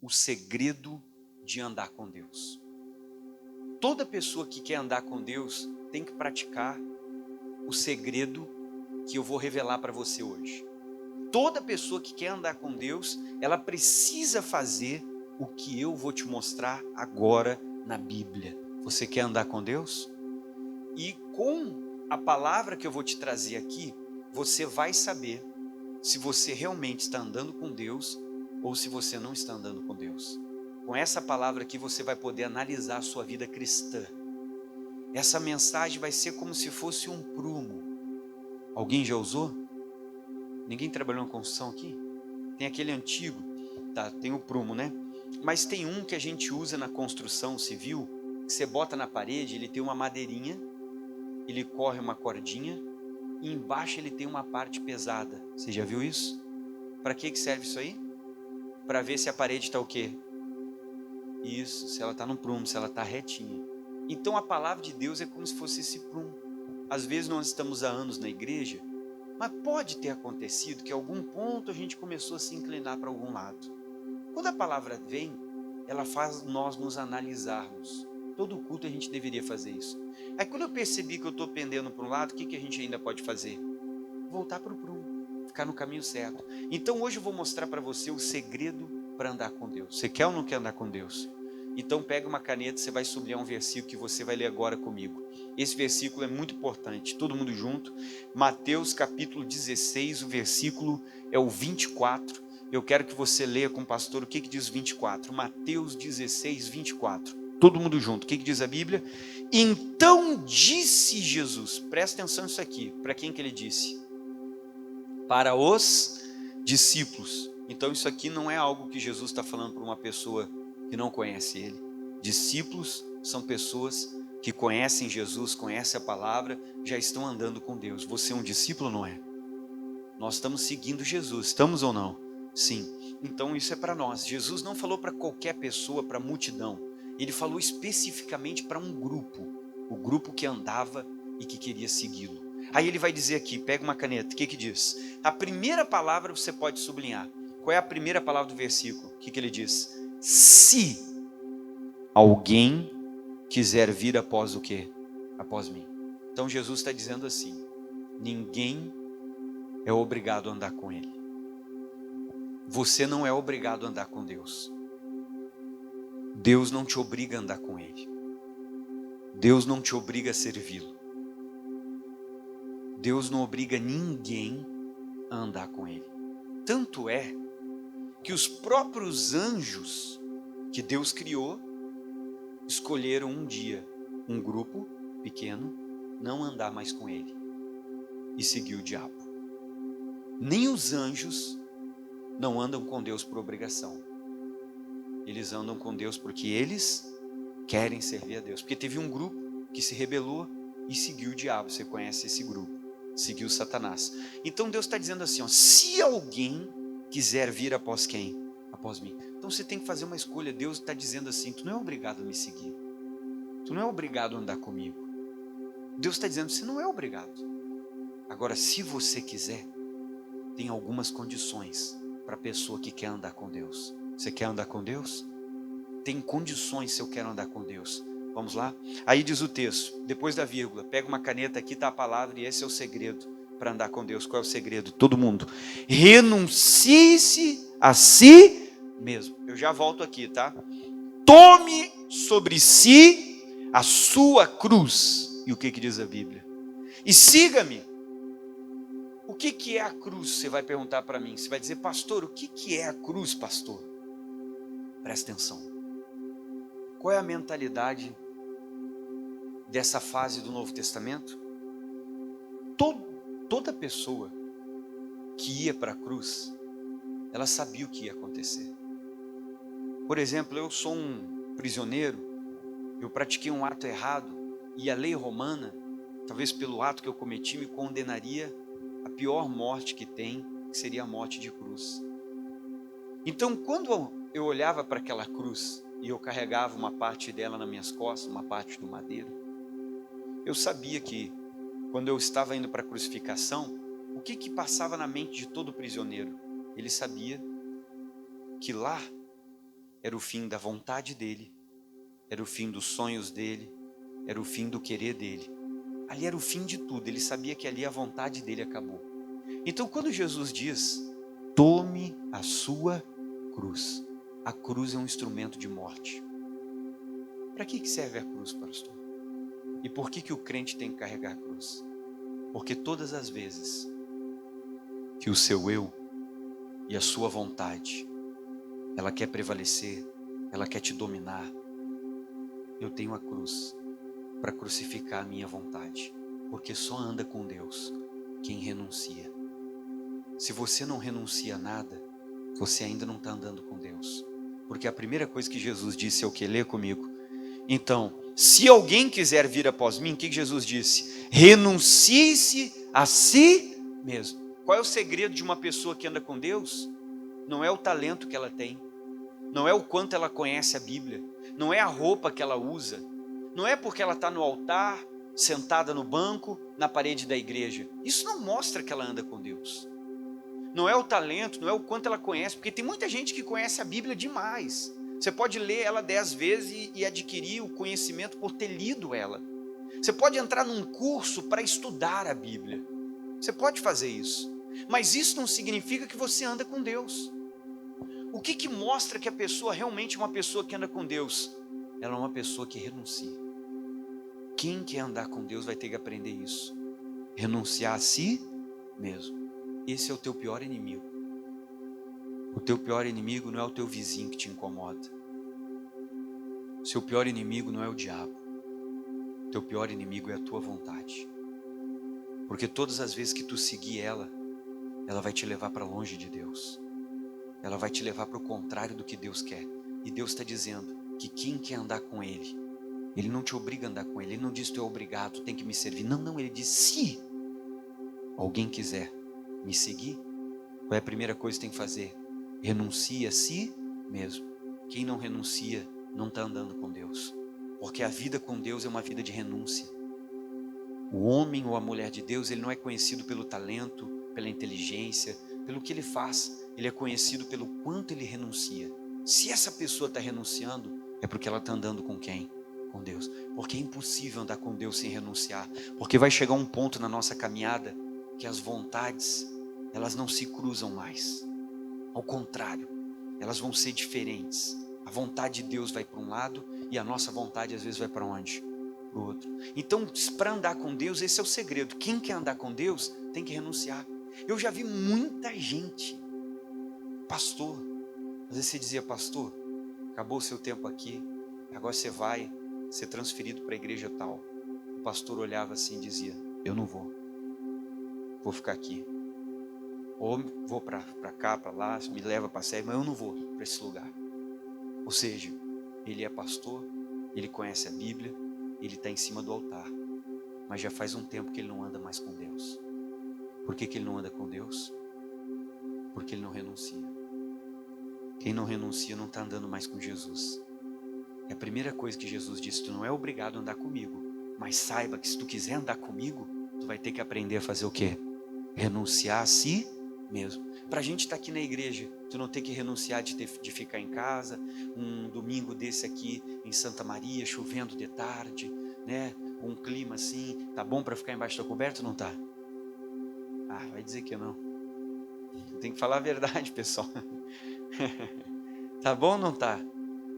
o segredo de andar com Deus. Toda pessoa que quer andar com Deus tem que praticar o segredo que eu vou revelar para você hoje. Toda pessoa que quer andar com Deus, ela precisa fazer o que eu vou te mostrar agora na Bíblia. Você quer andar com Deus? E com a palavra que eu vou te trazer aqui, você vai saber se você realmente está andando com Deus ou se você não está andando com Deus. Com essa palavra aqui você vai poder analisar a sua vida cristã. Essa mensagem vai ser como se fosse um prumo. Alguém já usou? Ninguém trabalhou na construção aqui? Tem aquele antigo, tá, tem o prumo, né? Mas tem um que a gente usa na construção civil, que você bota na parede, ele tem uma madeirinha, ele corre uma cordinha, e embaixo ele tem uma parte pesada. Você já viu isso? Para que serve isso aí? Para ver se a parede está o quê? Isso, se ela está no prumo, se ela está retinha. Então a palavra de Deus é como se fosse esse prumo. Às vezes nós estamos há anos na igreja, mas pode ter acontecido que em algum ponto a gente começou a se inclinar para algum lado. Quando a palavra vem, ela faz nós nos analisarmos. Todo culto a gente deveria fazer isso. Aí quando eu percebi que eu estou pendendo para um lado, o que a gente ainda pode fazer? Voltar para o prumo, ficar no caminho certo. Então hoje eu vou mostrar para você o segredo para andar com Deus. Você quer ou não quer andar com Deus? Então pega uma caneta, você vai sublinhar um versículo que você vai ler agora comigo. Esse versículo é muito importante, todo mundo junto. Mateus capítulo 16, o versículo é o 24. Eu quero que você leia com o pastor o que diz 24. Mateus 16, 24. Todo mundo junto, o que diz a Bíblia? Então disse Jesus, presta atenção nisso aqui, para quem que ele disse? Para os discípulos. Então isso aqui não é algo que Jesus está falando para uma pessoa que não conhece ele. Discípulos são pessoas que conhecem Jesus, conhecem a palavra, já estão andando com Deus. Você é um discípulo, não é? Nós estamos seguindo Jesus, estamos ou não? Sim. Então isso é para nós. Jesus não falou para qualquer pessoa, para a multidão. Ele falou especificamente para um grupo. O grupo que andava e que queria segui-lo. Aí ele vai dizer aqui, pega uma caneta, o que diz? A primeira palavra você pode sublinhar. Qual é a primeira palavra do versículo? O que ele diz? Se alguém quiser vir após o quê? Após mim. Então Jesus está dizendo assim, ninguém é obrigado a andar com ele. Você não é obrigado a andar com Deus. Deus não te obriga a andar com ele. Deus não te obriga a servi-lo. Deus não obriga ninguém a andar com ele. Tanto é que os próprios anjos que Deus criou escolheram um dia, um grupo pequeno, não andar mais com ele e seguir o diabo. Nem os anjos não andam com Deus por obrigação. Eles andam com Deus porque eles querem servir a Deus. Porque teve um grupo que se rebelou e seguiu o diabo. Você conhece esse grupo? Seguiu Satanás. Então Deus está dizendo assim, ó, se alguém quiser vir após quem? Após mim. Então você tem que fazer uma escolha. Deus está dizendo assim, tu não é obrigado a me seguir. Tu não é obrigado a andar comigo. Deus está dizendo, você não é obrigado. Agora, se você quiser, tem algumas condições para a pessoa que quer andar com Deus. Você quer andar com Deus? Tem condições se eu quero andar com Deus. Vamos lá? Aí diz o texto, depois da vírgula, pega uma caneta, aqui está a palavra e esse é o segredo para andar com Deus. Qual é o segredo? Todo mundo. Renuncie-se a si mesmo. Eu já volto aqui, tá? Tome sobre si a sua cruz. E o que diz a Bíblia? E siga-me. O que é a cruz? Você vai perguntar para mim. Você vai dizer, pastor, o que é a cruz, pastor? Presta atenção. Qual é a mentalidade dessa fase do Novo Testamento? Toda pessoa que ia para a cruz, ela sabia o que ia acontecer. Por exemplo, eu sou um prisioneiro, eu pratiquei um ato errado e a lei romana, talvez pelo ato que eu cometi, me condenaria à pior morte que tem, que seria a morte de cruz. Então, quando eu olhava para aquela cruz e eu carregava uma parte dela nas minhas costas, uma parte do madeiro, eu sabia que quando eu estava indo para a crucificação, o que passava na mente de todo prisioneiro? Ele sabia que lá era o fim da vontade dele, era o fim dos sonhos dele, era o fim do querer dele. Ali era o fim de tudo, ele sabia que ali a vontade dele acabou. Então quando Jesus diz, tome a sua cruz, a cruz é um instrumento de morte. Para que serve a cruz, pastor? E por que o crente tem que carregar a cruz? Porque todas as vezes que o seu eu e a sua vontade, ela quer prevalecer, ela quer te dominar, eu tenho a cruz para crucificar a minha vontade, porque só anda com Deus quem renuncia. Se você não renuncia a nada, você ainda não está andando com Deus, porque a primeira coisa que Jesus disse é o que? Lê comigo. Então, se alguém quiser vir após mim, o que Jesus disse? Renuncie-se a si mesmo. Qual é o segredo de uma pessoa que anda com Deus? Não é o talento que ela tem, não é o quanto ela conhece a Bíblia, não é a roupa que ela usa, não é porque ela está no altar, sentada no banco, na parede da igreja. Isso não mostra que ela anda com Deus. Não é o talento, não é o quanto ela conhece, porque tem muita gente que conhece a Bíblia demais. Você pode ler ela 10 vezes e adquirir o conhecimento por ter lido ela. Você pode entrar num curso para estudar a Bíblia. Você pode fazer isso. Mas isso não significa que você anda com Deus. O que mostra que a pessoa realmente é uma pessoa que anda com Deus? Ela é uma pessoa que renuncia. Quem quer andar com Deus vai ter que aprender isso. Renunciar a si mesmo. Esse é o teu pior inimigo. O teu pior inimigo não é o teu vizinho que te incomoda. O seu pior inimigo não é o diabo. O teu pior inimigo é a tua vontade. Porque todas as vezes que tu seguir ela vai te levar para longe de Deus. Ela vai te levar para o contrário do que Deus quer. E Deus está dizendo que quem quer andar com Ele, Ele não te obriga a andar com Ele. Ele não diz tu é obrigado, tu tem que me servir. Não, Ele diz se alguém quiser me seguir, qual é a primeira coisa que tem que fazer? Renuncia a si mesmo. Quem não renuncia não está andando com Deus. Porque a vida com Deus é uma vida de renúncia. O homem ou a mulher de Deus, ele não é conhecido pelo talento, pela inteligência, pelo que ele faz. Ele é conhecido pelo quanto ele renuncia. Se essa pessoa está renunciando, é porque ela está andando com quem? Com Deus. Porque é impossível andar com Deus sem renunciar. Porque vai chegar um ponto na nossa caminhada que as vontades, elas não se cruzam mais. Ao contrário, elas vão ser diferentes. A vontade de Deus vai para um lado e a nossa vontade às vezes vai para onde? Para o outro. Então, para andar com Deus, esse é o segredo. Quem quer andar com Deus tem que renunciar. Eu já vi muita gente, pastor, às vezes você dizia, pastor, acabou o seu tempo aqui, agora você vai ser transferido para a igreja tal. O pastor olhava assim e dizia, eu não vou ficar aqui. Ou vou para cá, para lá, me leva para a série, mas eu não vou para esse lugar. Ou seja, ele é pastor, ele conhece a Bíblia, ele está em cima do altar, mas já faz um tempo que ele não anda mais com Deus. Por que ele não anda com Deus? Porque ele não renuncia. Quem não renuncia não está andando mais com Jesus. É a primeira coisa que Jesus disse, tu não é obrigado a andar comigo, mas saiba que se tu quiser andar comigo, tu vai ter que aprender a fazer o quê? Renunciar a si mesmo. Para a gente estar aqui na igreja, tu não ter que renunciar de ficar em casa, um domingo desse aqui em Santa Maria, chovendo de tarde, né? Um clima assim, tá bom para ficar embaixo da coberta ou não tá? Ah, vai dizer que não. Tem que falar a verdade, pessoal. Tá bom ou não tá?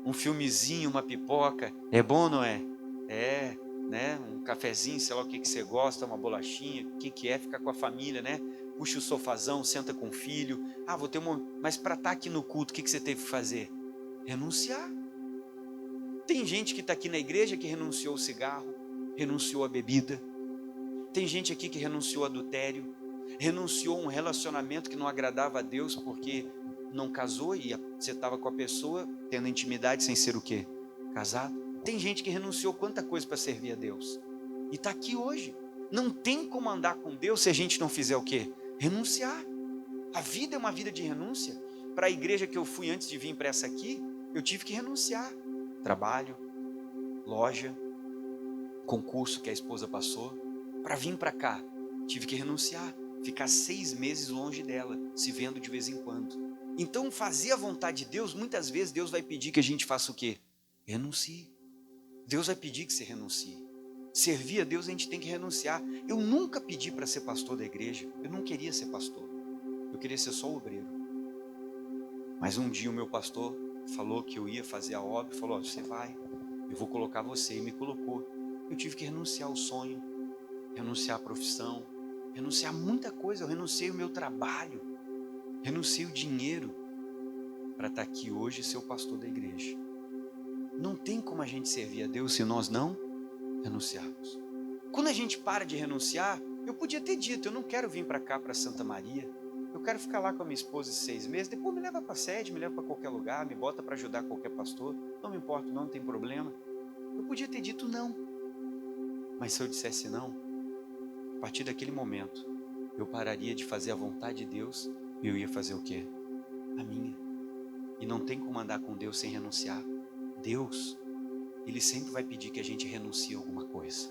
Um filmezinho, uma pipoca, é bom ou não é? É, né? Um cafezinho, sei lá o que você gosta, uma bolachinha, o que é ficar com a família, né? Puxa o sofazão, senta com o filho. Ah, vou ter Mas para estar aqui no culto, o que você teve que fazer? Renunciar. Tem gente que está aqui na igreja que renunciou ao cigarro, renunciou à bebida. Tem gente aqui que renunciou ao adultério, renunciou a um relacionamento que não agradava a Deus porque não casou e você estava com a pessoa tendo intimidade sem ser o quê? Casado. Tem gente que renunciou quanta coisa para servir a Deus e está aqui hoje. Não tem como andar com Deus se a gente não fizer o quê? Renunciar. A vida é uma vida de renúncia. Para a igreja que eu fui antes de vir para essa aqui, eu tive que renunciar. Trabalho, loja, concurso que a esposa passou. Para vir para cá, tive que renunciar. Ficar 6 meses longe dela, se vendo de vez em quando. Então, fazer a vontade de Deus, muitas vezes Deus vai pedir que a gente faça o quê? Renuncie. Deus vai pedir que você renuncie. Servir a Deus a gente tem que renunciar. Eu nunca pedi para ser pastor da igreja. Eu não queria ser pastor. Eu queria ser só obreiro. Mas um dia o meu pastor falou que eu ia fazer a obra. Falou, você vai, eu vou colocar você. E me colocou. Eu tive que renunciar ao sonho. Renunciar à profissão. Renunciar a muita coisa. Eu renunciei o meu trabalho. Renunciei o dinheiro. Para estar aqui hoje e ser o pastor da igreja. Não tem como a gente servir a Deus se nós não renunciarmos. Quando a gente para de renunciar, eu podia ter dito, eu não quero vir para cá, para Santa Maria, eu quero ficar lá com a minha esposa 6 meses, depois me leva para a sede, me leva para qualquer lugar, me bota para ajudar qualquer pastor, não me importa, não tem problema. Eu podia ter dito não, mas se eu dissesse não, a partir daquele momento, eu pararia de fazer a vontade de Deus e eu ia fazer o quê? A minha. E não tem como andar com Deus sem renunciar. Deus, Ele sempre vai pedir que a gente renuncie a alguma coisa.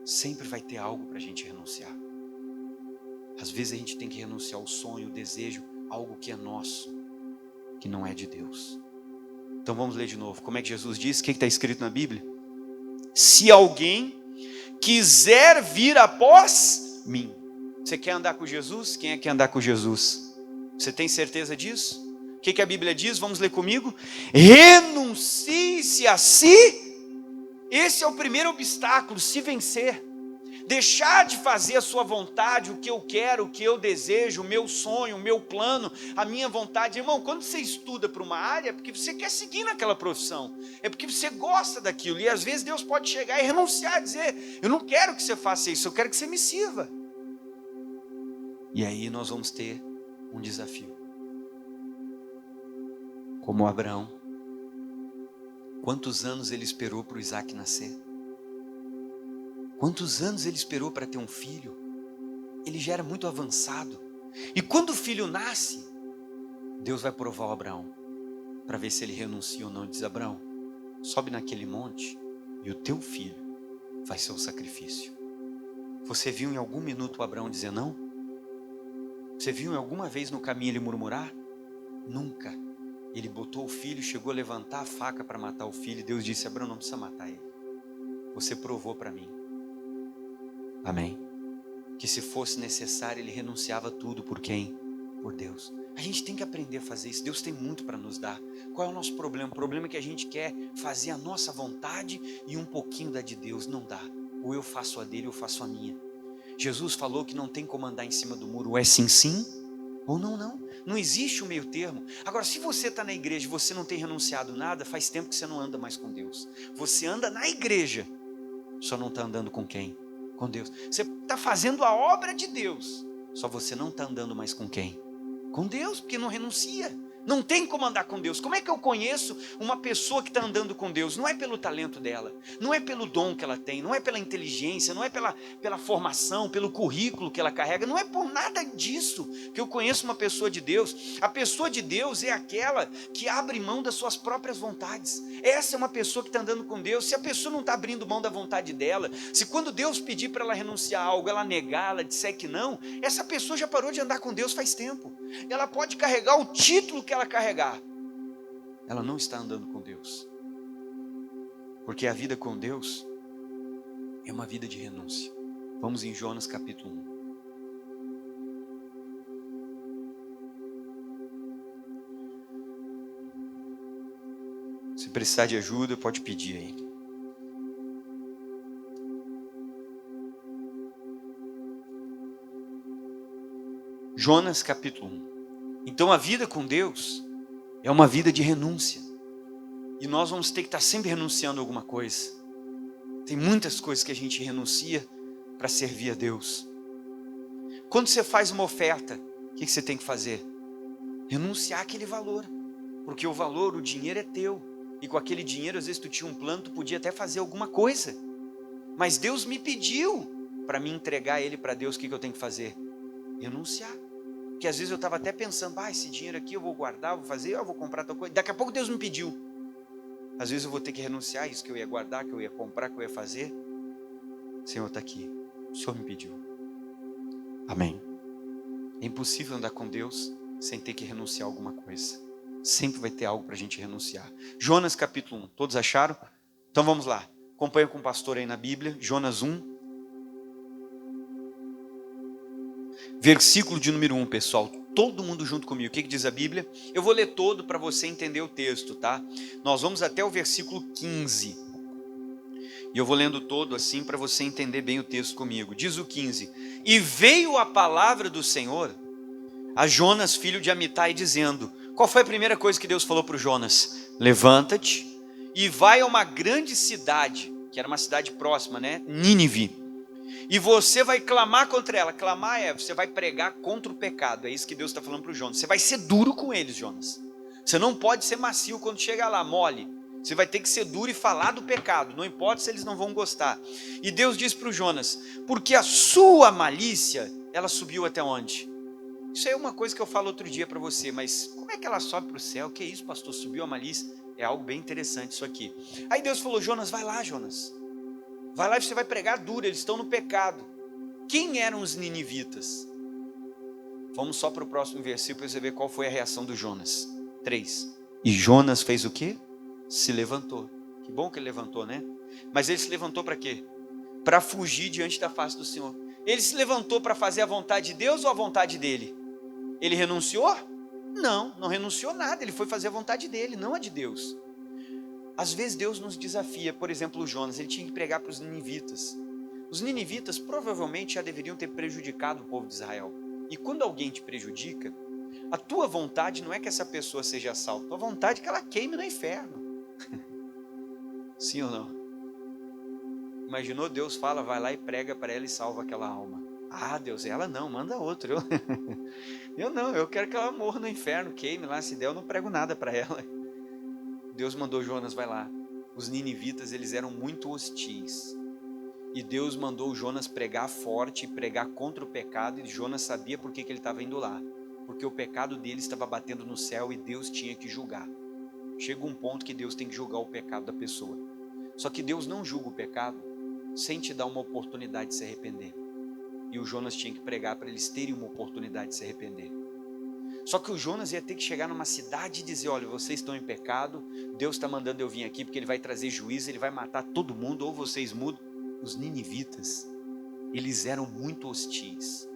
Sempre vai ter algo para a gente renunciar. Às vezes a gente tem que renunciar ao sonho, ao desejo, algo que é nosso, que não é de Deus. Então vamos ler de novo. Como é que Jesus diz? O que está escrito na Bíblia? Se alguém quiser vir após mim. Você quer andar com Jesus? Quem é que quer andar com Jesus? Você tem certeza disso? O que a Bíblia diz? Vamos ler comigo. Renuncie-se a si. Esse é o primeiro obstáculo, se vencer. Deixar de fazer a sua vontade, o que eu quero, o que eu desejo, o meu sonho, o meu plano, a minha vontade. Irmão, quando você estuda para uma área, é porque você quer seguir naquela profissão. É porque você gosta daquilo. E às vezes Deus pode chegar e renunciar, dizer, eu não quero que você faça isso, eu quero que você me sirva. E aí nós vamos ter um desafio. Como Abraão, quantos anos ele esperou para o Isaac nascer? Quantos anos ele esperou para ter um filho? Ele já era muito avançado. E quando o filho nasce, Deus vai provar o Abraão, para ver se ele renuncia ou não. Ele diz, Abraão, sobe naquele monte e o teu filho vai ser o sacrifício. Você viu em algum minuto o Abraão dizer não? Você viu em alguma vez no caminho ele murmurar? Nunca. Ele botou o filho, chegou a levantar a faca para matar o filho. E Deus disse, Abraão, não precisa matar ele. Você provou para mim. Amém. Que se fosse necessário, ele renunciava tudo. Por quem? Por Deus. A gente tem que aprender a fazer isso. Deus tem muito para nos dar. Qual é o nosso problema? O problema é que a gente quer fazer a nossa vontade e um pouquinho da de Deus. Não dá. Ou eu faço a dele ou eu faço a minha. Jesus falou que não tem como andar em cima do muro. Ou é sim, sim, ou não, não. Não existe o meio termo. Agora, se você está na igreja e você não tem renunciado nada, faz tempo que você não anda mais com Deus. Você anda na igreja, só não está andando com quem? Com Deus. Você está fazendo a obra de Deus, só você não está andando mais com quem? Com Deus, porque não renuncia. Não tem como andar com Deus. Como é que eu conheço uma pessoa que está andando com Deus? Não é pelo talento dela, não é pelo dom que ela tem, não é pela inteligência, não é pela formação, pelo currículo que ela carrega, não é por nada disso que eu conheço uma pessoa de Deus. A pessoa de Deus é aquela que abre mão das suas próprias vontades. Essa é uma pessoa que está andando com Deus. Se a pessoa não está abrindo mão da vontade dela, se quando Deus pedir para ela renunciar a algo, ela negar, ela disser que não, essa pessoa já parou de andar com Deus faz tempo. Ela pode carregar o título que ela carregar, ela não está andando com Deus, porque a vida com Deus é uma vida de renúncia. Vamos em Jonas capítulo 1. Se precisar de ajuda, pode pedir aí. Jonas capítulo 1. Então a vida com Deus é uma vida de renúncia. E nós vamos ter que estar sempre renunciando a alguma coisa. Tem muitas coisas que a gente renuncia para servir a Deus. Quando você faz uma oferta, o que você tem que fazer? Renunciar àquele valor. Porque o valor, o dinheiro é teu. E com aquele dinheiro, às vezes tu tinha um plano, tu podia até fazer alguma coisa. Mas Deus me pediu para me entregar ele para Deus. O que eu tenho que fazer? Renunciar. Porque às vezes eu estava até pensando, esse dinheiro aqui eu vou guardar, vou fazer, eu vou comprar tal coisa. Daqui a pouco Deus me pediu. Às vezes eu vou ter que renunciar a isso que eu ia guardar, que eu ia comprar, que eu ia fazer. Senhor, está aqui. O Senhor me pediu. Amém. É impossível andar com Deus sem ter que renunciar a alguma coisa. Sempre vai ter algo para a gente renunciar. Jonas capítulo 1, todos acharam? Então vamos lá, acompanha com o pastor aí na Bíblia, Jonas 1. Versículo de número 1, pessoal. Todo mundo junto comigo. O que diz a Bíblia? Eu vou ler todo para você entender o texto, tá? Nós vamos até o versículo 15. E eu vou lendo todo assim para você entender bem o texto comigo. Diz o 15. E veio a palavra do Senhor a Jonas, filho de Amitai, dizendo... Qual foi a primeira coisa que Deus falou para o Jonas? Levanta-te e vai a uma grande cidade, que era uma cidade próxima, né? Nínive. E você vai clamar contra ela. Clamar você vai pregar contra o pecado. É isso que Deus está falando para o Jonas. Você vai ser duro com eles, Jonas. Você não pode ser macio quando chegar lá, mole. Você vai ter que ser duro e falar do pecado. Não importa se eles não vão gostar. E Deus diz para o Jonas, porque a sua malícia, ela subiu até onde? Isso aí é uma coisa que eu falo outro dia para você, mas como é que ela sobe para o céu? Que é isso, pastor? Subiu a malícia? É algo bem interessante isso aqui. Aí Deus falou, Jonas, vai lá, Jonas. Vai lá e você vai pregar duro, eles estão no pecado. Quem eram os ninivitas? Vamos só para o próximo versículo para você ver qual foi a reação do Jonas. 3. E Jonas fez o quê? Se levantou. Que bom que ele levantou, né? Mas ele se levantou para quê? Para fugir diante da face do Senhor. Ele se levantou para fazer a vontade de Deus ou a vontade dele? Ele renunciou? Não, não renunciou nada. Ele foi fazer a vontade dele, não a de Deus. Às vezes Deus nos desafia, por exemplo, o Jonas, ele tinha que pregar para os ninivitas. Os ninivitas provavelmente já deveriam ter prejudicado o povo de Israel. E quando alguém te prejudica, a tua vontade não é que essa pessoa seja salva, a tua vontade é que ela queime no inferno. Sim ou não? Imaginou, Deus fala, vai lá e prega para ela e salva aquela alma. Ah, Deus, ela não, manda outro. Eu não, eu quero que ela morra no inferno, queime lá, se der eu não prego nada para ela. Deus mandou Jonas, vai lá. Os ninivitas, eles eram muito hostis. E Deus mandou Jonas pregar forte, pregar contra o pecado, e Jonas sabia por que ele estava indo lá. Porque o pecado dele estava batendo no céu e Deus tinha que julgar. Chega um ponto que Deus tem que julgar o pecado da pessoa. Só que Deus não julga o pecado sem te dar uma oportunidade de se arrepender. E o Jonas tinha que pregar para eles terem uma oportunidade de se arrepender. Só que o Jonas ia ter que chegar numa cidade e dizer, olha, vocês estão em pecado, Deus está mandando eu vir aqui porque Ele vai trazer juízo, Ele vai matar todo mundo, ou vocês mudam. Os ninivitas, eles eram muito hostis.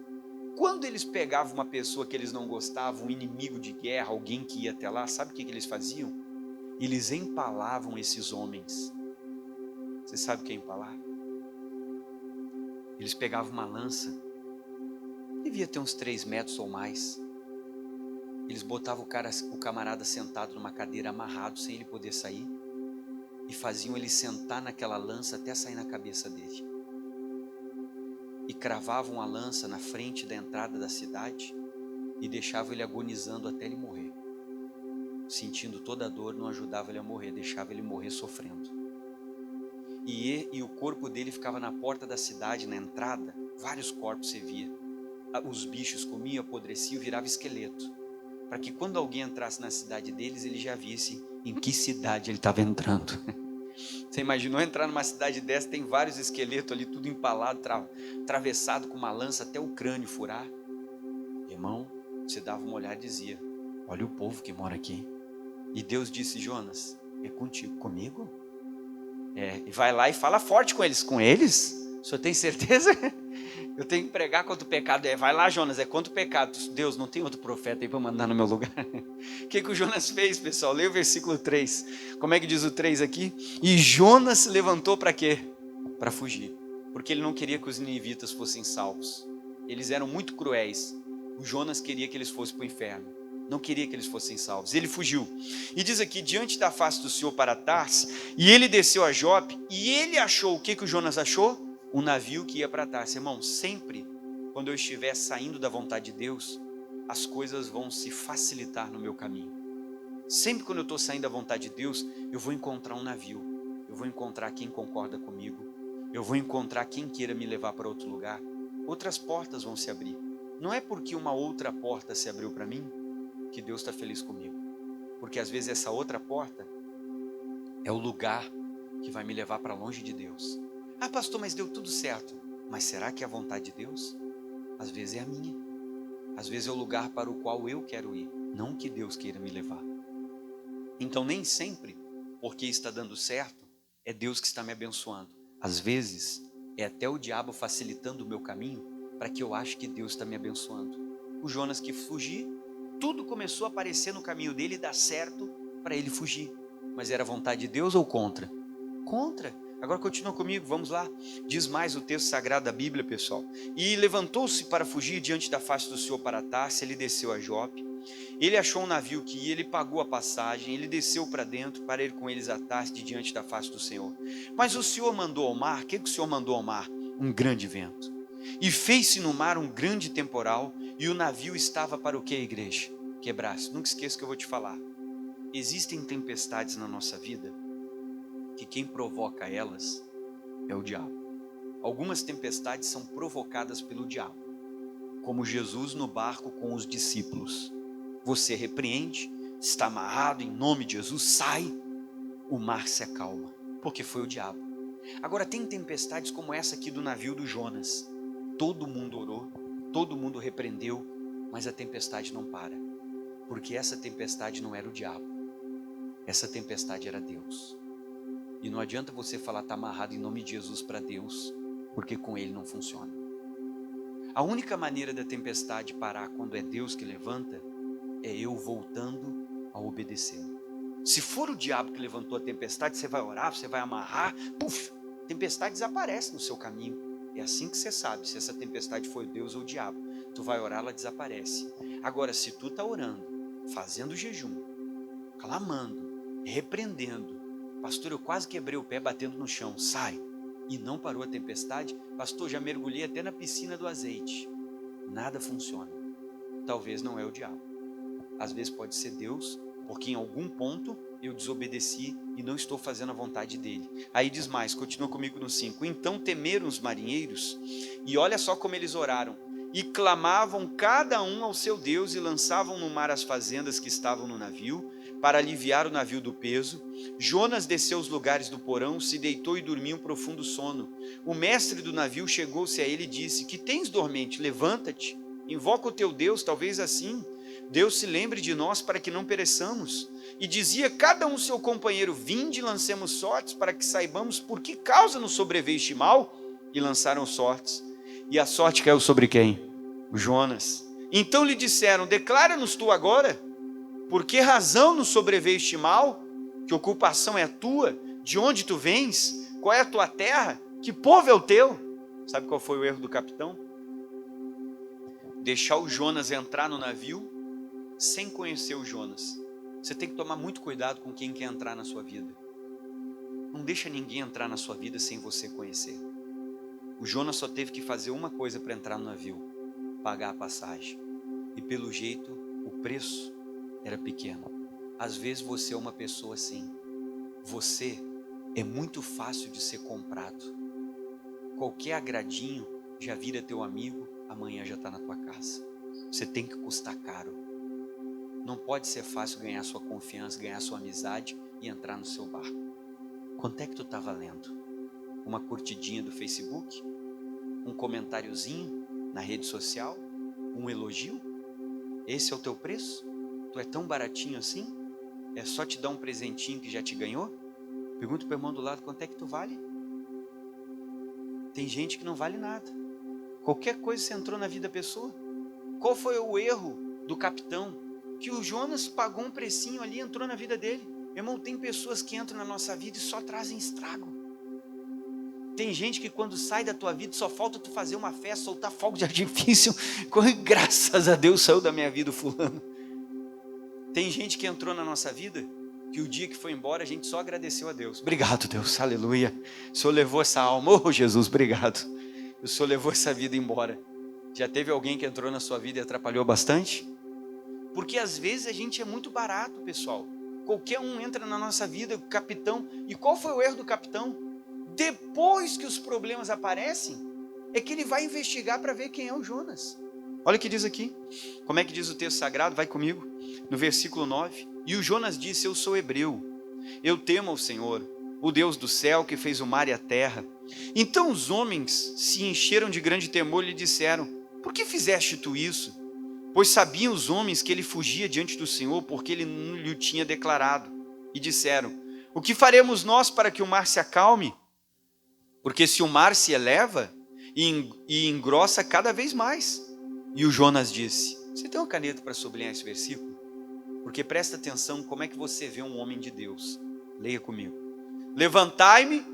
Quando eles pegavam uma pessoa que eles não gostavam, um inimigo de guerra, alguém que ia até lá, sabe o que eles faziam? Eles empalavam esses homens. Você sabe o que é empalar? Eles pegavam uma lança, devia ter uns 3 metros ou mais. Eles botavam o camarada sentado numa cadeira amarrado, sem ele poder sair, e faziam ele sentar naquela lança até sair na cabeça dele. E cravavam a lança na frente da entrada da cidade e deixavam ele agonizando até ele morrer. Sentindo toda a dor, não ajudava ele a morrer, deixava ele morrer sofrendo. E o corpo dele ficava na porta da cidade, na entrada, vários corpos você via. Os bichos comiam, apodreciam, virava esqueleto. Para que quando alguém entrasse na cidade deles, ele já visse em que cidade ele estava entrando. Você imaginou entrar numa cidade dessa, tem vários esqueletos ali, tudo empalado, atravessado com uma lança até o crânio furar. Irmão, você dava uma olhada e dizia, olha o povo que mora aqui. E Deus disse, Jonas, é contigo, comigo? E vai lá e fala forte com eles. Com eles? O senhor tem certeza? Eu tenho que pregar contra o pecado. Vai lá, Jonas, é contra o pecado. Deus, não tem outro profeta aí para mandar no meu lugar. O que o Jonas fez, pessoal? Leia o versículo 3. Como é que diz o 3 aqui? E Jonas se levantou para quê? Para fugir. Porque ele não queria que os ninivitas fossem salvos. Eles eram muito cruéis. O Jonas queria que eles fossem para o inferno. Não queria que eles fossem salvos. Ele fugiu. E diz aqui, diante da face do Senhor para Tarsis, e ele desceu a Jope, e ele achou, o que o Jonas achou? Um navio que ia para Tarsis. Irmão, sempre quando eu estiver saindo da vontade de Deus, as coisas vão se facilitar no meu caminho. Sempre quando eu estou saindo da vontade de Deus, eu vou encontrar um navio. Eu vou encontrar quem concorda comigo. Eu vou encontrar quem queira me levar para outro lugar. Outras portas vão se abrir. Não é porque uma outra porta se abriu para mim que Deus está feliz comigo. Porque às vezes essa outra porta é o lugar que vai me levar para longe de Deus. Ah, pastor, mas deu tudo certo. Mas será que é a vontade de Deus? Às vezes é a minha. Às vezes é o lugar para o qual eu quero ir, não que Deus queira me levar. Então nem sempre, porque está dando certo, é Deus que está me abençoando. Às vezes é até o diabo facilitando o meu caminho para que eu ache que Deus está me abençoando. O Jonas que fugiu, tudo começou a aparecer no caminho dele e dar certo para ele fugir. Mas era vontade de Deus ou contra? Contra. Agora continua comigo, vamos lá. Diz mais o texto sagrado da Bíblia, pessoal. E levantou-se para fugir diante da face do Senhor para Tarsis, ele desceu a Jope. Ele achou um navio que ia, ele pagou a passagem, ele desceu para dentro para ir com eles a Tarsis de diante da face do Senhor. Mas o Senhor mandou ao mar, o que o Senhor mandou ao mar? Um grande vento. E fez-se no mar um grande temporal, e o navio estava para o que, igreja? Quebrar-se. Nunca esqueça que eu vou te falar. Existem tempestades na nossa vida que quem provoca elas é o diabo. Algumas tempestades são provocadas pelo diabo, como Jesus no barco com os discípulos. Você repreende, está amarrado em nome de Jesus, sai, o mar se acalma, porque foi o diabo. Agora tem tempestades como essa aqui do navio do Jonas. Todo mundo orou, todo mundo repreendeu, mas a tempestade não para, porque essa tempestade não era o diabo, essa tempestade era Deus. E não adianta você falar está amarrado em nome de Jesus para Deus, porque com ele não funciona. A única maneira da tempestade parar quando é Deus que levanta, é eu voltando a obedecer. Se for o diabo que levantou a tempestade, você vai orar, você vai amarrar, puf, a tempestade desaparece no seu caminho. É assim que você sabe se essa tempestade foi Deus ou o diabo. Tu vai orar, ela desaparece. Agora, se tu está orando, fazendo jejum, clamando, repreendendo, pastor, eu quase quebrei o pé batendo no chão, sai, e não parou a tempestade, pastor, já mergulhei até na piscina do azeite, nada funciona. Talvez não é o diabo, às vezes pode ser Deus, porque em algum ponto eu desobedeci e não estou fazendo a vontade dele. Aí diz mais, continua comigo no 5. Então temeram os marinheiros, e olha só como eles oraram, e clamavam cada um ao seu Deus, e lançavam no mar as fazendas que estavam no navio, para aliviar o navio do peso. Jonas desceu os lugares do porão, se deitou e dormiu um profundo sono. O mestre do navio chegou-se a ele e disse, que tens dormente? Levanta-te, invoca o teu Deus, talvez assim Deus se lembre de nós para que não pereçamos. E dizia cada um seu companheiro, vinde, lancemos sortes para que saibamos por que causa nos sobreveio este mal. E lançaram sortes. E a sorte caiu sobre quem? O Jonas. Então lhe disseram, declara-nos tu agora, por que razão nos sobreveio este mal? Que ocupação é a tua? De onde tu vens? Qual é a tua terra? Que povo é o teu? Sabe qual foi o erro do capitão? Deixar o Jonas entrar no navio sem conhecer o Jonas. Você tem que tomar muito cuidado com quem quer entrar na sua vida. Não deixa ninguém entrar na sua vida sem você conhecer. O Jonas só teve que fazer uma coisa para entrar no navio, pagar a passagem. E pelo jeito, o preço era pequeno. Às vezes você é uma pessoa assim. Você é muito fácil de ser comprado. Qualquer agradinho já vira teu amigo, amanhã já está na tua casa. Você tem que custar caro. Não pode ser fácil ganhar sua confiança, ganhar sua amizade e entrar no seu barco. Quanto é que tu está valendo? Uma curtidinha do Facebook? Um comentáriozinho na rede social? Um elogio? Esse é o teu preço? Tu é tão baratinho assim? É só te dar um presentinho que já te ganhou? Pergunta para o irmão do lado, quanto é que tu vale? Tem gente que não vale nada. Qualquer coisa você entrou na vida da pessoa. Qual foi o erro do capitão? Que o Jonas pagou um precinho ali e entrou na vida dele. Irmão, tem pessoas que entram na nossa vida e só trazem estrago. Tem gente que quando sai da tua vida só falta tu fazer uma festa, soltar fogo de artifício. Graças a Deus saiu da minha vida o fulano. Tem gente que entrou na nossa vida que o dia que foi embora a gente só agradeceu a Deus. Obrigado, Deus, aleluia. O Senhor levou essa alma, oh Jesus, obrigado. O Senhor levou essa vida embora. Já teve alguém que entrou na sua vida e atrapalhou bastante? Porque às vezes a gente é muito barato, pessoal. Qualquer um entra na nossa vida, o capitão. E qual foi o erro do capitão? Depois que os problemas aparecem, é que ele vai investigar para ver quem é o Jonas. Olha o que diz aqui. Como é que diz o texto sagrado? Vai comigo. No versículo 9. E o Jonas disse, eu sou hebreu. Eu temo ao Senhor, o Deus do céu que fez o mar e a terra. Então os homens se encheram de grande temor e lhe disseram, por que fizeste tu isso? Pois sabiam os homens que ele fugia diante do Senhor, porque ele não lhe tinha declarado. E disseram: o que faremos nós para que o mar se acalme? Porque se o mar se eleva e engrossa cada vez mais. E o Jonas disse: você tem uma caneta para sublinhar esse versículo? Porque presta atenção como é que você vê um homem de Deus. Leia comigo. Levantai-me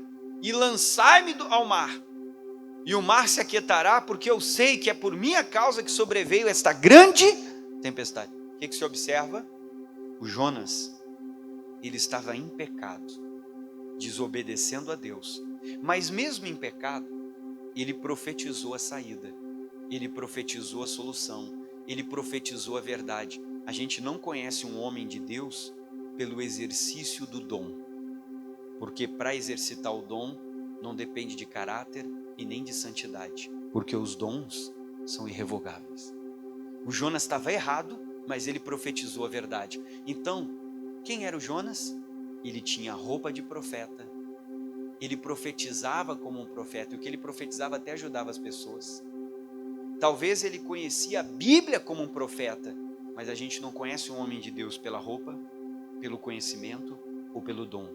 e lançai-me ao mar, e o mar se aquietará, porque eu sei que é por minha causa que sobreveio esta grande tempestade. O que se observa? O Jonas, ele estava em pecado, desobedecendo a Deus, mas mesmo em pecado, ele profetizou a saída, ele profetizou a solução, ele profetizou a verdade. A gente não conhece um homem de Deus pelo exercício do dom, porque para exercitar o dom não depende de caráter e nem de santidade, porque os dons são irrevogáveis. O Jonas estava errado, mas ele profetizou a verdade. Então, quem era o Jonas? Ele tinha roupa de profeta, ele profetizava como um profeta, e o que ele profetizava até ajudava as pessoas. Talvez ele conhecia a Bíblia como um profeta, mas a gente não conhece um homem de Deus pela roupa, pelo conhecimento ou pelo dom.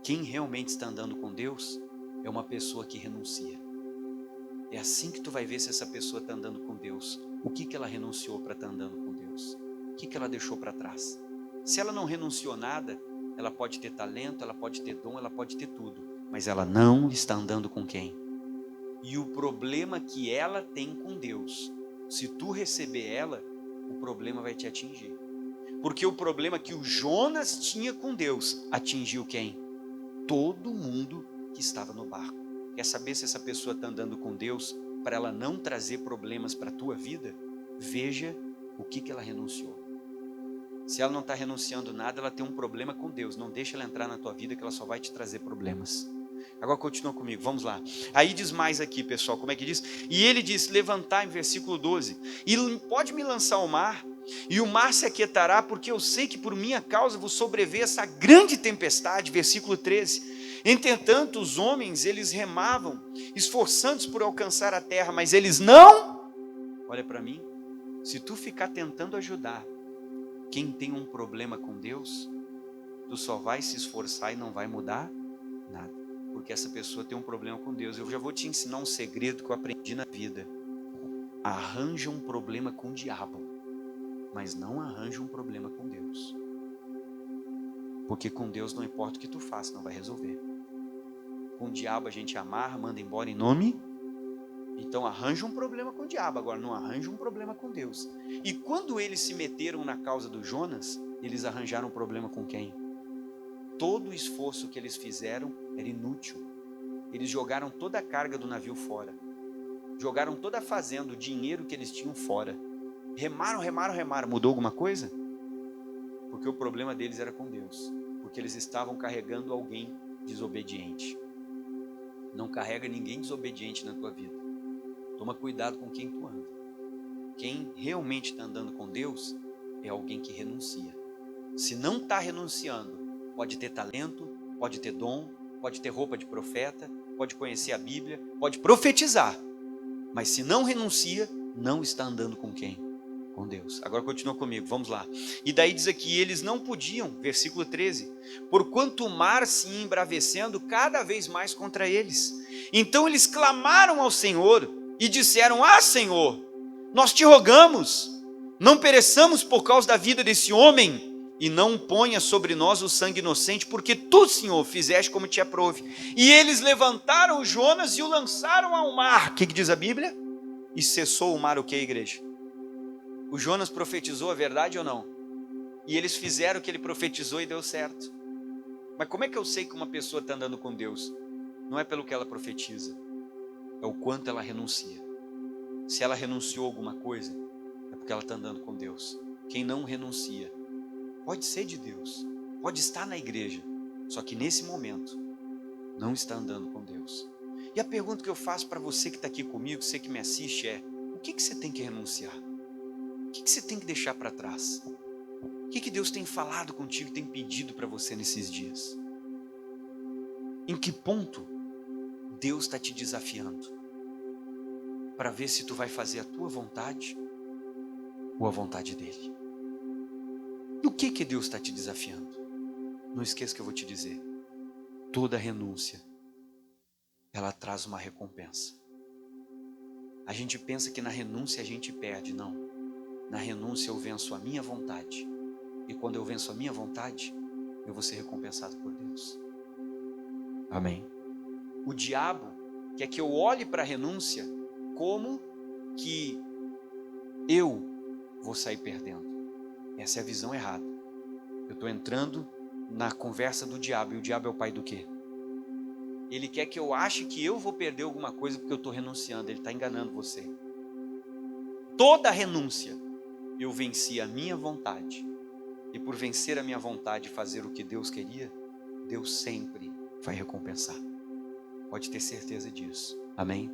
Quem realmente está andando com Deus é uma pessoa que renuncia. É assim que tu vai ver se essa pessoa está andando com Deus. O que ela renunciou para estar andando com Deus? O que ela deixou para trás? Se ela não renunciou nada, ela pode ter talento, ela pode ter dom, ela pode ter tudo, mas ela não está andando com quem? E o problema que ela tem com Deus, se tu receber ela, o problema vai te atingir. Porque o problema que o Jonas tinha com Deus atingiu quem? Todo mundo que estava no barco. Quer saber se essa pessoa está andando com Deus para ela não trazer problemas para a tua vida? Veja o que ela renunciou. Se ela não está renunciando nada, ela tem um problema com Deus. Não deixa ela entrar na tua vida, que ela só vai te trazer problemas. Agora continua comigo, vamos lá. Aí diz mais aqui, pessoal, como é que diz? E ele diz: levantai, em versículo 12, e pode me lançar ao mar, e o mar se aquietará, porque eu sei que por minha causa vos sobreveio essa grande tempestade. Versículo 13. Entretanto, os homens, eles remavam, esforçando-se por alcançar a terra, mas eles não. Olha para mim, se tu ficar tentando ajudar quem tem um problema com Deus, tu só vai se esforçar e não vai mudar nada, porque essa pessoa tem um problema com Deus. Eu já vou te ensinar um segredo que eu aprendi na vida. Arranja um problema com o diabo, mas não arranja um problema com Deus, porque com Deus não importa o que tu faça, não vai resolver. Com o diabo a gente amarra, manda embora em nome. Então arranja um problema com o diabo, agora não arranja um problema com Deus. E quando eles se meteram na causa do Jonas, eles arranjaram um problema com quem? Todo o esforço que eles fizeram era inútil. Eles jogaram toda a carga do navio fora, jogaram toda a fazenda, o dinheiro que eles tinham fora. Remaram. Mudou alguma coisa? Porque o problema deles era com Deus, porque eles estavam carregando alguém desobediente. Não carrega ninguém desobediente na tua vida. Toma cuidado com quem tu anda. Quem realmente está andando com Deus é alguém que renuncia. Se não está renunciando, pode ter talento, pode ter dom, pode ter roupa de profeta, pode conhecer a Bíblia, pode profetizar, mas se não renuncia, não está andando com quem? Com Deus. Agora continua comigo, vamos lá. E daí diz aqui: eles não podiam, versículo 13, porquanto o mar se ia embravecendo cada vez mais contra eles. Então eles clamaram ao Senhor e disseram: ah, Senhor, nós te rogamos, não pereçamos por causa da vida desse homem, e não ponha sobre nós o sangue inocente, porque tu, Senhor, fizeste como te aprouve. E eles levantaram o Jonas e o lançaram ao mar. O que diz a Bíblia? E cessou o mar. O que, igreja? O Jonas profetizou a verdade ou não? E eles fizeram o que ele profetizou e deu certo. Mas como é que eu sei que uma pessoa está andando com Deus? Não é pelo que ela profetiza, é o quanto ela renuncia. Se ela renunciou a alguma coisa, é porque ela está andando com Deus. Quem não renuncia, pode ser de Deus, pode estar na igreja, só que nesse momento não está andando com Deus. E a pergunta que eu faço para você que está aqui comigo, você que me assiste, é: o que você tem que renunciar? O que você tem que deixar para trás? O que Deus tem falado contigo, tem pedido para você nesses dias? Em que ponto Deus está te desafiando? Para ver se tu vai fazer a tua vontade ou a vontade dele? Do que Deus está te desafiando? Não esqueça que eu vou te dizer. Toda renúncia, ela traz uma recompensa. A gente pensa que na renúncia a gente perde. Não. Na renúncia eu venço a minha vontade. E quando eu venço a minha vontade, eu vou ser recompensado por Deus. Amém. O diabo quer que eu olhe para a renúncia como que eu vou sair perdendo. Essa é a visão errada. Eu estou entrando na conversa do diabo. E o diabo é o pai do quê? Ele quer que eu ache que eu vou perder alguma coisa porque eu estou renunciando. Ele está enganando você. Toda renúncia, eu venci a minha vontade. E por vencer a minha vontade e fazer o que Deus queria, Deus sempre vai recompensar. Pode ter certeza disso. Amém?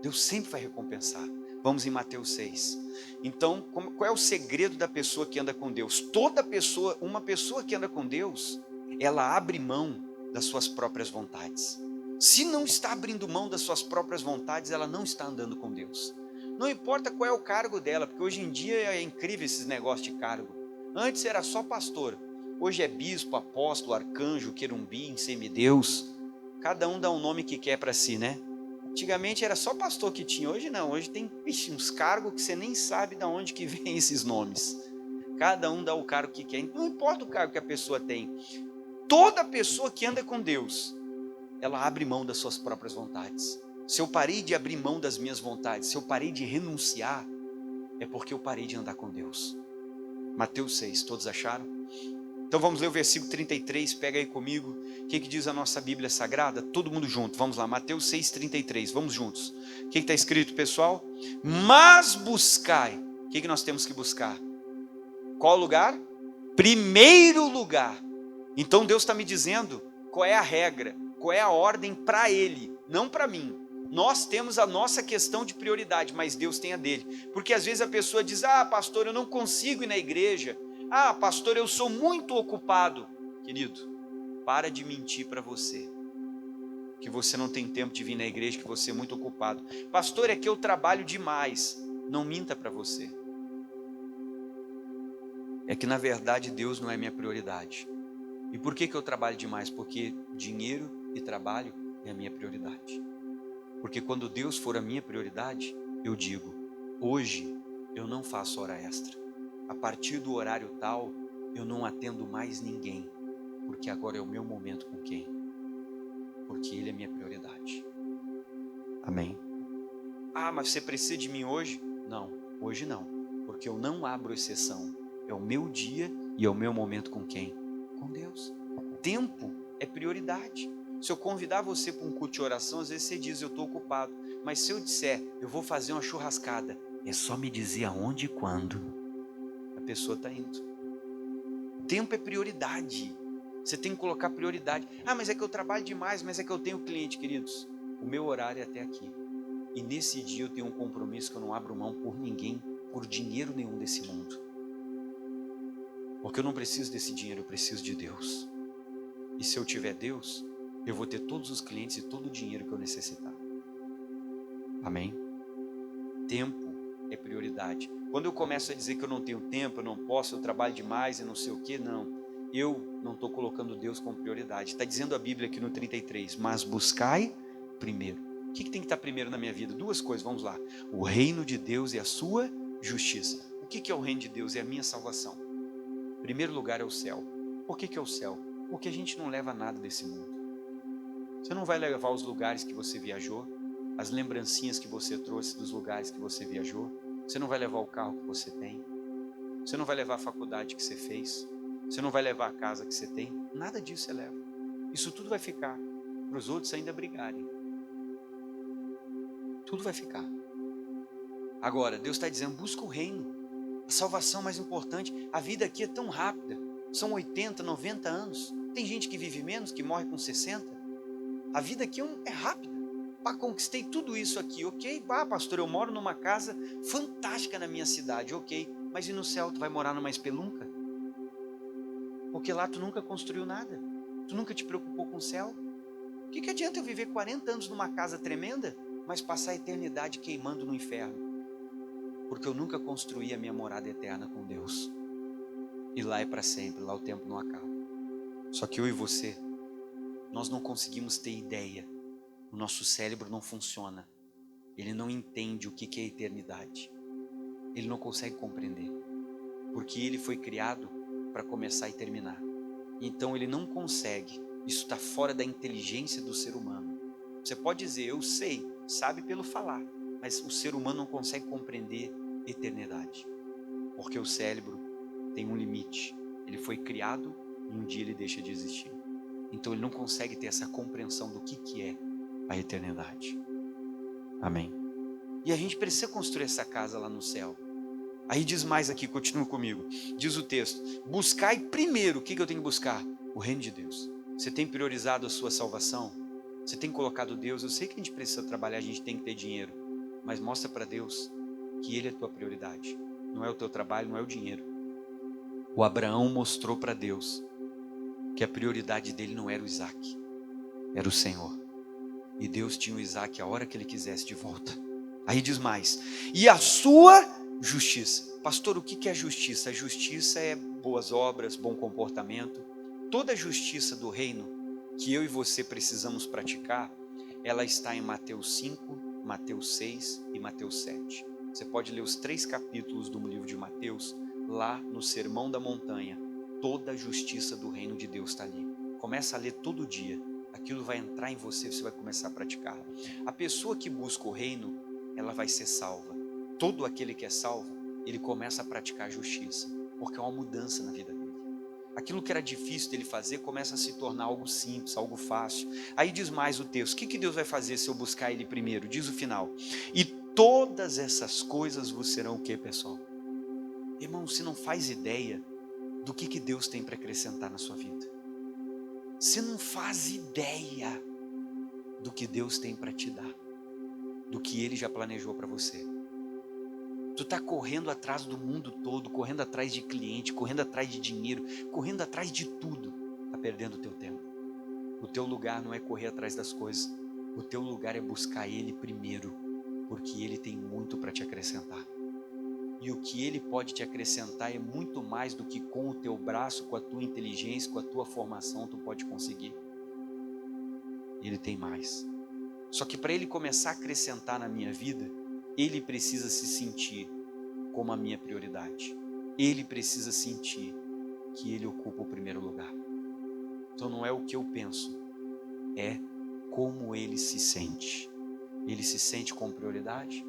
Deus sempre vai recompensar. Vamos em Mateus 6. Então, qual é o segredo da pessoa que anda com Deus? Toda pessoa, uma pessoa que anda com Deus, ela abre mão das suas próprias vontades. Se não está abrindo mão das suas próprias vontades, ela não está andando com Deus. Não importa qual é o cargo dela, porque hoje em dia é incrível esses negócios de cargo. Antes era só pastor, hoje é bispo, apóstolo, arcanjo, querubim, semideus. Cada um dá um nome que quer para si, né? Antigamente era só pastor que tinha, hoje não. Hoje tem uns cargos que você nem sabe de onde que vem esses nomes. Cada um dá o cargo que quer. Não importa o cargo que a pessoa tem. Toda pessoa que anda com Deus, ela abre mão das suas próprias vontades. Se eu parei de abrir mão das minhas vontades, se eu parei de renunciar, é porque eu parei de andar com Deus. Mateus 6, todos acharam? Então vamos ler o versículo 33, pega aí comigo. O que diz a nossa Bíblia Sagrada? Todo mundo junto, vamos lá, Mateus 6, 33, vamos juntos. O que está escrito, pessoal? Mas buscai. O que nós temos que buscar? Qual lugar? Primeiro lugar. Então Deus está me dizendo qual é a regra, qual é a ordem para Ele, não para mim. Nós temos a nossa questão de prioridade, mas Deus tem a dele. Porque às vezes a pessoa diz, pastor, eu não consigo ir na igreja. Pastor, eu sou muito ocupado. Querido, para de mentir para você, que você não tem tempo de vir na igreja, que você é muito ocupado. Pastor, é que eu trabalho demais. Não minta para você. É que na verdade Deus não é minha prioridade. E por que eu trabalho demais? Porque dinheiro e trabalho é a minha prioridade. Porque quando Deus for a minha prioridade, eu digo, hoje eu não faço hora extra. A partir do horário tal, eu não atendo mais ninguém. Porque agora é o meu momento com quem? Porque Ele é minha prioridade. Amém? Mas você precisa de mim hoje? Não, hoje não. Porque eu não abro exceção. É o meu dia e é o meu momento com quem? Com Deus. Tempo é prioridade. Se eu convidar você para um culto de oração, às vezes você diz, eu estou ocupado. Mas se eu disser, eu vou fazer uma churrascada, é só me dizer aonde e quando. A pessoa está indo. Tempo é prioridade. Você tem que colocar prioridade. Mas é que eu trabalho demais, mas é que eu tenho cliente, queridos. O meu horário é até aqui. E nesse dia eu tenho um compromisso que eu não abro mão por ninguém, por dinheiro nenhum desse mundo. Porque eu não preciso desse dinheiro, eu preciso de Deus. E se eu tiver Deus, eu vou ter todos os clientes e todo o dinheiro que eu necessitar. Amém? Tempo é prioridade. Quando eu começo a dizer que eu não tenho tempo, eu não posso, eu trabalho demais e não sei o que, não. Eu não estou colocando Deus como prioridade. Está dizendo a Bíblia aqui no 33, mas buscai primeiro. O que tem que estar primeiro na minha vida? Duas coisas, vamos lá. O reino de Deus e a sua justiça. O que é o reino de Deus? É a minha salvação. Em primeiro lugar é o céu. Por que é o céu? Porque a gente não leva nada desse mundo. Você não vai levar os lugares que você viajou, as lembrancinhas que você trouxe dos lugares que você viajou. Você não vai levar o carro que você tem. Você não vai levar a faculdade que você fez. Você não vai levar a casa que você tem. Nada disso você leva. Isso tudo vai ficar. Para os outros ainda brigarem. Tudo vai ficar. Agora, Deus está dizendo, busca o reino. A salvação mais importante. A vida aqui é tão rápida. São 80, 90 anos. Tem gente que vive menos, que morre com 60. A vida aqui é rápida. Conquistei tudo isso aqui, ok? Pastor, eu moro numa casa fantástica na minha cidade, ok. Mas e no céu, tu vai morar numa espelunca? Porque lá tu nunca construiu nada. Tu nunca te preocupou com o céu. O que adianta eu viver 40 anos numa casa tremenda, mas passar a eternidade queimando no inferno? Porque eu nunca construí a minha morada eterna com Deus. E lá é para sempre, lá o tempo não acaba. Só que eu e você, nós não conseguimos ter ideia. O nosso cérebro não funciona. Ele não entende o que é eternidade. Ele não consegue compreender. Porque ele foi criado para começar e terminar. Então ele não consegue. Isso está fora da inteligência do ser humano. Você pode dizer, eu sei, sabe pelo falar. Mas o ser humano não consegue compreender eternidade. Porque o cérebro tem um limite. Ele foi criado e um dia ele deixa de existir. Então ele não consegue ter essa compreensão do que é a eternidade. Amém. E a gente precisa construir essa casa lá no céu. Aí diz mais aqui, continua comigo. Diz o texto, buscai primeiro, o que eu tenho que buscar? O reino de Deus. Você tem priorizado a sua salvação? Você tem colocado Deus? Eu sei que a gente precisa trabalhar, a gente tem que ter dinheiro. Mas mostra para Deus que Ele é a tua prioridade. Não é o teu trabalho, não é o dinheiro. O Abraão mostrou para Deus que a prioridade dele não era o Isaac, era o Senhor. E Deus tinha o Isaac a hora que ele quisesse de volta. Aí diz mais, e a sua justiça. Pastor, o que é justiça? A justiça é boas obras, bom comportamento. Toda a justiça do reino que eu e você precisamos praticar, ela está em Mateus 5, Mateus 6 e Mateus 7. Você pode ler os 3 capítulos do livro de Mateus, lá no Sermão da Montanha. Toda a justiça do reino de Deus está ali. Começa a ler todo dia. Aquilo vai entrar em você, você vai começar a praticar. A pessoa que busca o reino, ela vai ser salva. Todo aquele que é salvo, ele começa a praticar a justiça, porque é uma mudança na vida dele. Aquilo que era difícil dele fazer, começa a se tornar algo simples, algo fácil. Aí diz mais o texto, o que Deus vai fazer se eu buscar Ele primeiro? Diz o final, e todas essas coisas vos serão o que, pessoal? Irmão, você não faz ideia do que Deus tem para acrescentar na sua vida. Você não faz ideia do que Deus tem para te dar, do que Ele já planejou para você. Tu está correndo atrás do mundo todo, correndo atrás de cliente, correndo atrás de dinheiro, correndo atrás de tudo. Está perdendo o teu tempo. O teu lugar não é correr atrás das coisas. O teu lugar é buscar Ele primeiro, porque Ele tem muito para te acrescentar. E o que Ele pode te acrescentar é muito mais do que com o teu braço, com a tua inteligência, com a tua formação tu pode conseguir. Ele tem mais. Só que para Ele começar a acrescentar na minha vida, Ele precisa se sentir como a minha prioridade. Ele precisa sentir que Ele ocupa o primeiro lugar. Então não é o que eu penso, é como Ele se sente. Ele se sente com prioridade?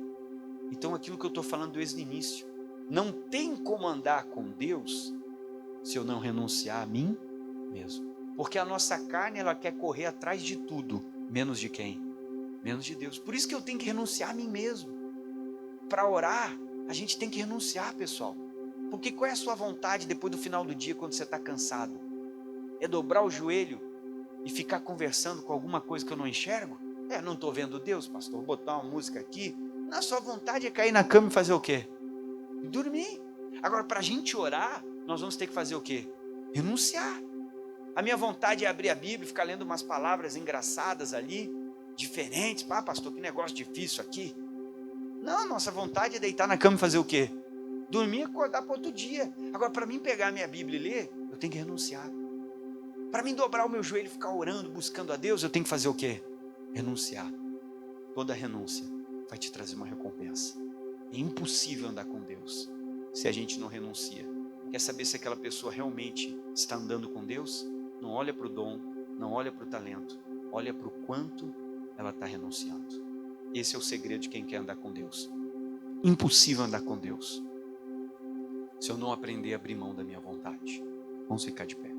Então aquilo que eu estou falando desde o início, não tem como andar com Deus se eu não renunciar a mim mesmo. Porque a nossa carne, ela quer correr atrás de tudo, menos de quem? Menos de Deus. Por isso que eu tenho que renunciar a mim mesmo. Para orar, a gente tem que renunciar, pessoal. Porque qual é a sua vontade depois do final do dia, quando você está cansado? É dobrar o joelho e ficar conversando com alguma coisa que eu não enxergo? Não estou vendo Deus, pastor, vou botar uma música aqui. Na sua vontade é cair na cama e fazer o quê? Dormir. Agora, para a gente orar, nós vamos ter que fazer o quê? Renunciar. A minha vontade é abrir a Bíblia e ficar lendo umas palavras engraçadas ali, diferentes. Pastor, que negócio difícil aqui. Não, nossa vontade é deitar na cama e fazer o quê? Dormir e acordar para outro dia. Agora, para mim pegar a minha Bíblia e ler, eu tenho que renunciar. Para mim dobrar o meu joelho e ficar orando, buscando a Deus, eu tenho que fazer o quê? Renunciar. Toda renúncia vai te trazer uma recompensa. É impossível andar com Deus se a gente não renuncia. Quer saber se aquela pessoa realmente está andando com Deus? Não olha para o dom, não olha para o talento, olha para o quanto ela está renunciando. Esse é o segredo de quem quer andar com Deus. Impossível andar com Deus se eu não aprender a abrir mão da minha vontade. Vamos ficar de pé.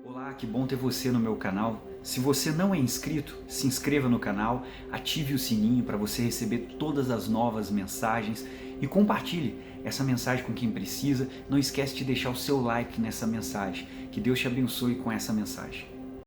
Olá, que bom ter você no meu canal. Se você não é inscrito, se inscreva no canal, ative o sininho para você receber todas as novas mensagens e compartilhe essa mensagem com quem precisa. Não esquece de deixar o seu like nessa mensagem. Que Deus te abençoe com essa mensagem.